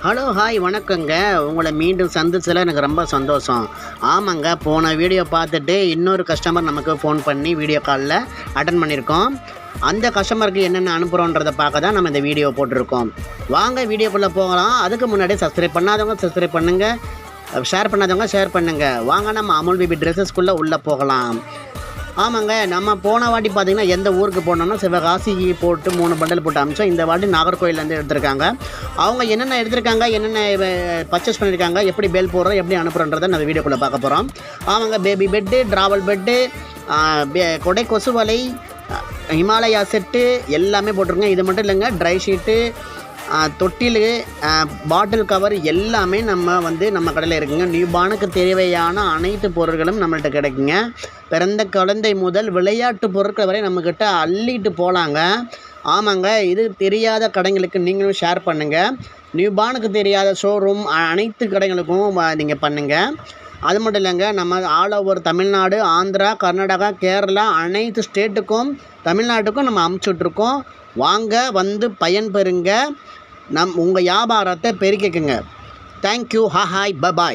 Hello hi வணக்கங்க. உங்களை மீண்டும் சந்திச்சதில் எனக்கு ரொம்ப சந்தோஷம். ஆமாங்க, போன வீடியோ பார்த்துட்டு இன்னொரு கஸ்டமர் நமக்கு ஃபோன் பண்ணி வீடியோ காலில் அட்டன் பண்ணியிருக்கோம். அந்த கஸ்டமருக்கு என்னென்ன அனுப்புகிறோன்றதை பார்க்க தான் நம்ம இந்த வீடியோ போட்டிருக்கோம். வாங்க வீடியோக்குள்ளே போகலாம். அதுக்கு முன்னாடி சப்ஸ்கிரைப் பண்ணாதவங்க சப்ஸ்கிரைப் பண்ணுங்கள், ஷேர் பண்ணாதவங்க ஷேர் பண்ணுங்கள். வாங்க நம்ம அமுல் பேபி ட்ரெஸ்ஸஸ்குள்ளே உள்ளே போகலாம். ஆமாங்க, நம்ம போன வாட்டி பார்த்திங்கன்னா எந்த ஊருக்கு போனோம்னா சிவகாசிக்கு போட்டு 3 பண்டல் போட்டு அமிச்சோம். இந்த வாட்டி நாகர்கோயிலேருந்து எடுத்திருக்காங்க. அவங்க என்னென்ன எடுத்திருக்காங்க, என்னென்ன பர்ச்சேஸ் பண்ணியிருக்காங்க, எப்படி பெல் போடுறோம், எப்படி அனுப்புகிறோன்றதை நம்ம வீடியோக்குள்ளே பார்க்க போகிறோம். ஆமாங்க, பேபி பெட்டு, ட்ராவல் பெட்டு, கொடை கொசு வலை, ஹிமாலயா செட்டு எல்லாமே போட்டிருக்கோங்க. இது மட்டும் இல்லைங்க, ட்ரை ஷீட்டு, தொட்டில், பாட்டில் கவர் எல்லாமே நம்ம கடையில் இருக்குங்க. நியூபானுக்கு தேவையான அனைத்து பொருட்களும் நம்மள்கிட்ட கிடைக்குங்க. பிறந்த குழந்தை முதல் விளையாட்டு பொருட்கள் வரை நம்மக்கிட்ட அள்ளிட்டு போகலாங்க. ஆமாங்க, இது தெரியாத கடைங்களுக்கு நீங்களும் ஷேர் பண்ணுங்கள். நியூபானுக்கு தெரியாத ஷோரூம் அனைத்து கடைகளுக்கும் நீங்கள் பண்ணுங்கள். அது மட்டும் இல்லைங்க, நம்ம ஆல் ஓவர் தமிழ்நாடு, ஆந்திரா, கர்நாடகா, கேரளா அனைத்து ஸ்டேட்டுக்கும் தமிழ்நாட்டுக்கும் நம்ம அமுச்சுட்ருக்கோம். வாங்க வந்து பயன்பெறுங்க. உங்கள் வியாபாரத்தை பெருக்கிக்குங்க. தேங்க்யூ. Hi, bye bye.